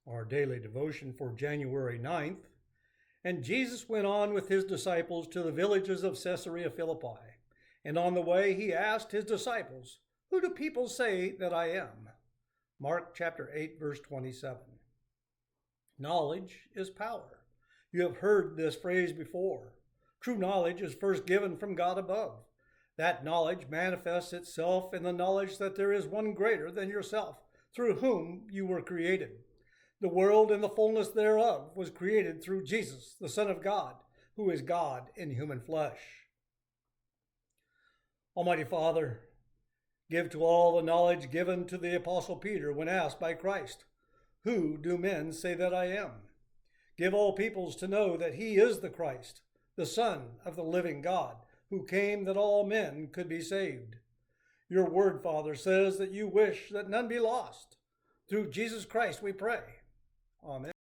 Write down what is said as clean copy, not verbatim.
our daily devotion for January 9th. And Jesus went on with his disciples to the villages of Caesarea Philippi. And on the way he asked his disciples, "Who do people say that I am?" Mark chapter 8, verse 27. Knowledge is power. You have heard this phrase before. True knowledge is first given from God above. That knowledge manifests itself in the knowledge that there is one greater than yourself, through whom you were created. The world and the fullness thereof was created through Jesus, the Son of God, who is God in human flesh. Almighty Father, give to all the knowledge given to the Apostle Peter when asked by Christ, "Who do men say that I am?" Give all peoples to know that he is the Christ, the Son of the living God, who came that all men could be saved. Your word, Father, says that you wish that none be lost. Through Jesus Christ we pray. Amen.